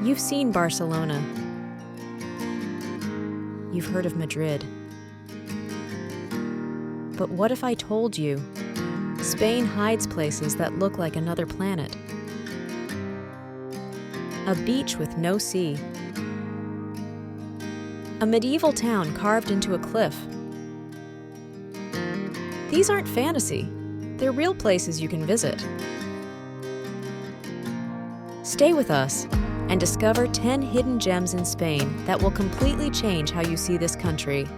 You've seen Barcelona. You've heard of Madrid. But what if I told you Spain hides places that look like another planet? A beach with no sea. A medieval town carved into a cliff. These aren't fantasy. They're real places you can visit. Stay with us and discover 10 hidden gems in Spain that will completely change how you see this country.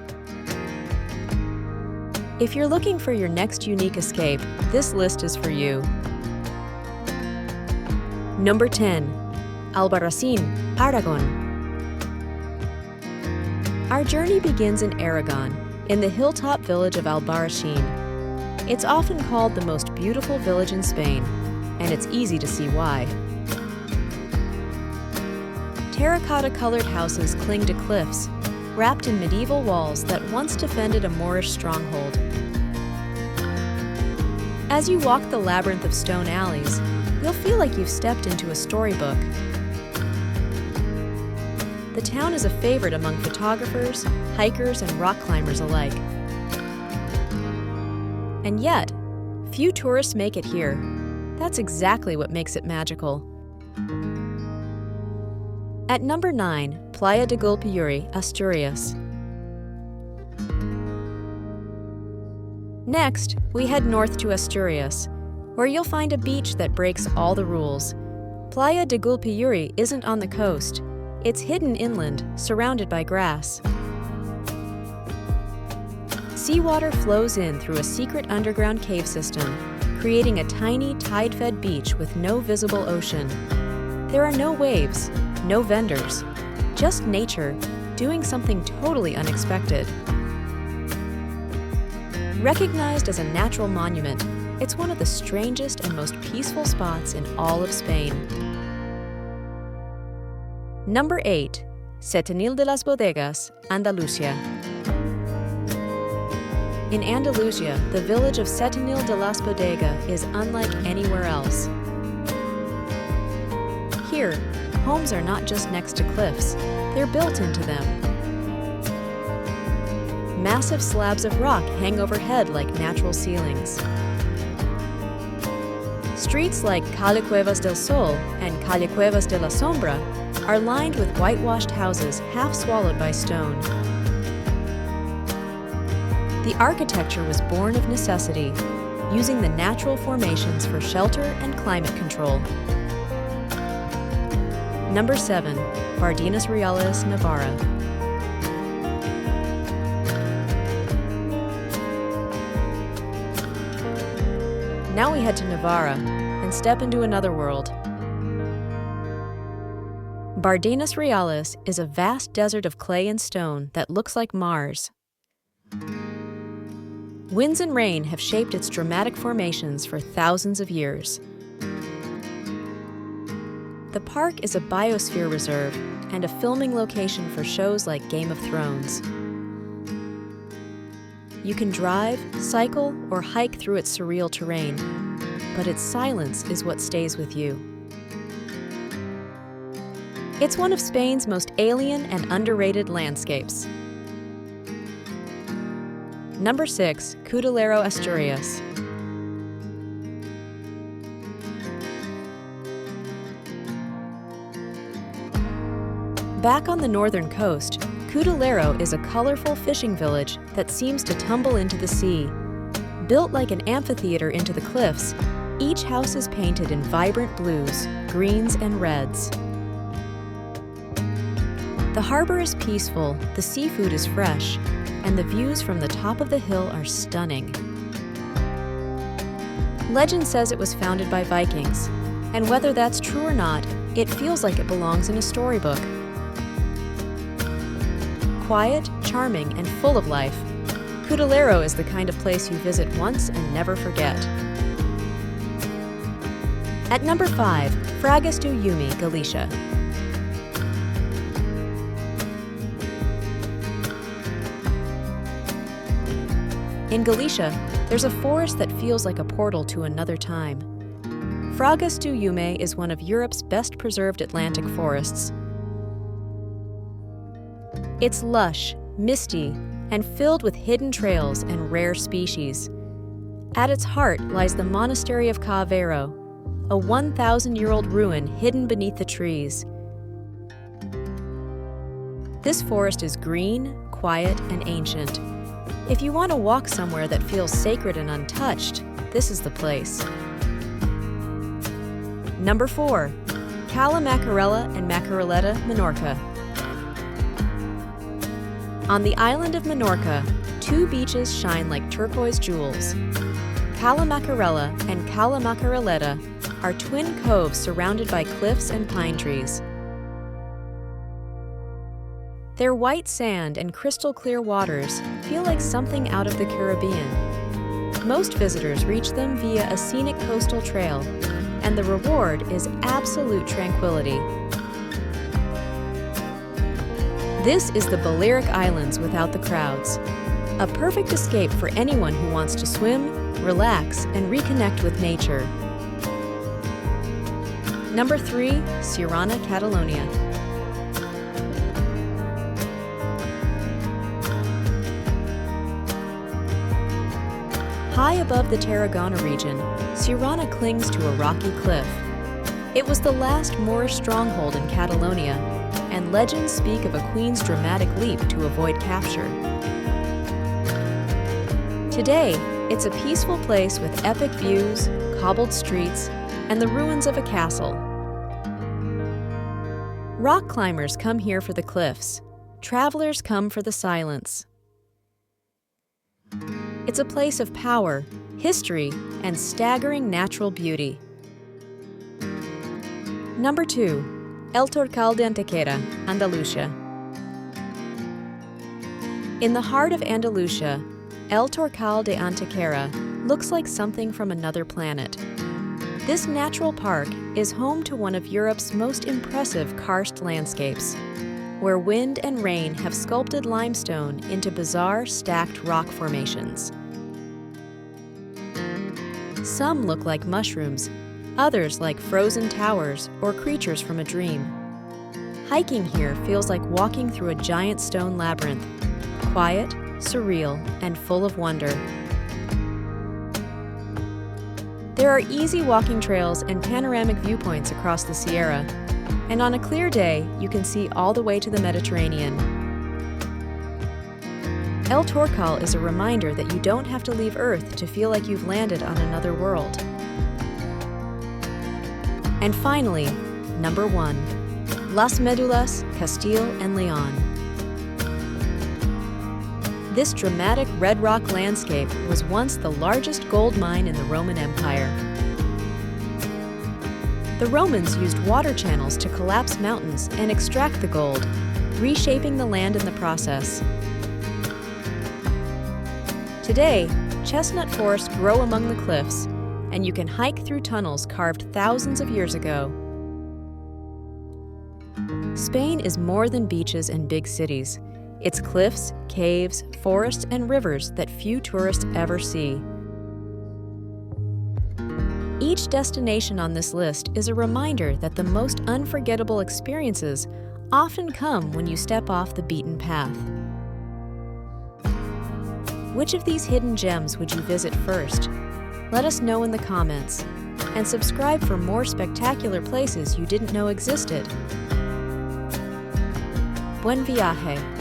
If you're looking for your next unique escape, this list is for you. Number 10. Albarracín, Aragon. Our journey begins in Aragon, in the hilltop village of Albarracín. It's often called the most beautiful village in Spain, and it's easy to see why. Terracotta-colored houses cling to cliffs, wrapped in medieval walls that once defended a Moorish stronghold. As you walk the labyrinth of stone alleys, you'll feel like you've stepped into a storybook. The town is a favorite among photographers, hikers, and rock climbers alike. And yet, few tourists make it here. That's exactly what makes it magical. At number 9, Playa de Gulpiyuri, Asturias. Next, we head north to Asturias, where you'll find a beach that breaks all the rules. Playa de Gulpiyuri isn't on the coast. It's hidden inland, surrounded by grass. Seawater flows in through a secret underground cave system, creating a tiny, tide-fed beach with no visible ocean. There are no waves, no vendors, just nature doing something totally unexpected. Recognized as a natural monument, it's one of the strangest and most peaceful spots in all of Spain. Number 8. Setenil de las Bodegas, Andalusia. In Andalusia, the village of Setenil de las Bodegas is unlike anywhere else. Here, homes are not just next to cliffs, they're built into them. Massive slabs of rock hang overhead like natural ceilings. Streets like Calle Cuevas del Sol and Calle Cuevas de la Sombra are lined with whitewashed houses half swallowed by stone. The architecture was born of necessity, using the natural formations for shelter and climate control. Number 7. Bardenas Reales, Navarra. Now we head to Navarra and step into another world. Bardenas Reales is a vast desert of clay and stone that looks like Mars. Winds and rain have shaped its dramatic formations for thousands of years. The park is a biosphere reserve and a filming location for shows like Game of Thrones. You can drive, cycle, or hike through its surreal terrain, but its silence is what stays with you. It's one of Spain's most alien and underrated landscapes. Number 6. Cudillero, Asturias. Back on the northern coast, Cudillero is a colorful fishing village that seems to tumble into the sea. Built like an amphitheater into the cliffs, each house is painted in vibrant blues, greens, and reds. The harbor is peaceful, the seafood is fresh, and the views from the top of the hill are stunning. Legend says it was founded by Vikings, and whether that's true or not, it feels like it belongs in a storybook. Quiet, charming, and full of life, Cudillero is the kind of place you visit once and never forget. At number 5, Fragas do Eume, Galicia. In Galicia, there's a forest that feels like a portal to another time. Fragas do Eume is one of Europe's best preserved Atlantic forests, It's lush, misty, and filled with hidden trails and rare species. At its heart lies the Monastery of Cavero, a 1,000-year-old ruin hidden beneath the trees. This forest is green, quiet, and ancient. If you want to walk somewhere that feels sacred and untouched, this is the place. Number 4. Cala, Macarella and Macarelleta, Menorca. On the island of Menorca, 2 beaches shine like turquoise jewels. Cala Macarella and Cala Macarelleta are twin coves surrounded by cliffs and pine trees. Their white sand and crystal clear waters feel like something out of the Caribbean. Most visitors reach them via a scenic coastal trail, and the reward is absolute tranquility. This is the Balearic Islands without the crowds, a perfect escape for anyone who wants to swim, relax, and reconnect with nature. Number 3. Siurana, Catalonia. High above the Tarragona region, Siurana clings to a rocky cliff. It was the last Moorish stronghold in Catalonia, and legends speak of a queen's dramatic leap to avoid capture. Today, it's a peaceful place with epic views, cobbled streets, and the ruins of a castle. Rock climbers come here for the cliffs. Travelers come for the silence. It's a place of power, history, and staggering natural beauty. Number 2. El Torcal de Antequera, Andalusia. In the heart of Andalusia, El Torcal de Antequera looks like something from another planet. This natural park is home to one of Europe's most impressive karst landscapes, where wind and rain have sculpted limestone into bizarre stacked rock formations. Some look like mushrooms, others like frozen towers or creatures from a dream. Hiking here feels like walking through a giant stone labyrinth, quiet, surreal, and full of wonder. There are easy walking trails and panoramic viewpoints across the Sierra, and on a clear day, you can see all the way to the Mediterranean. El Torcal is a reminder that you don't have to leave Earth to feel like you've landed on another world. And finally, number 1, Las Médulas, Castile and León. This dramatic red rock landscape was once the largest gold mine in the Roman Empire. The Romans used water channels to collapse mountains and extract the gold, reshaping the land in the process. Today, chestnut forests grow among the cliffs, and you can hike through tunnels carved thousands of years ago. Spain is more than beaches and big cities. It's cliffs, caves, forests, and rivers that few tourists ever see. Each destination on this list is a reminder that the most unforgettable experiences often come when you step off the beaten path. Which of these hidden gems would you visit first? Let us know in the comments, and subscribe for more spectacular places you didn't know existed. Buen viaje!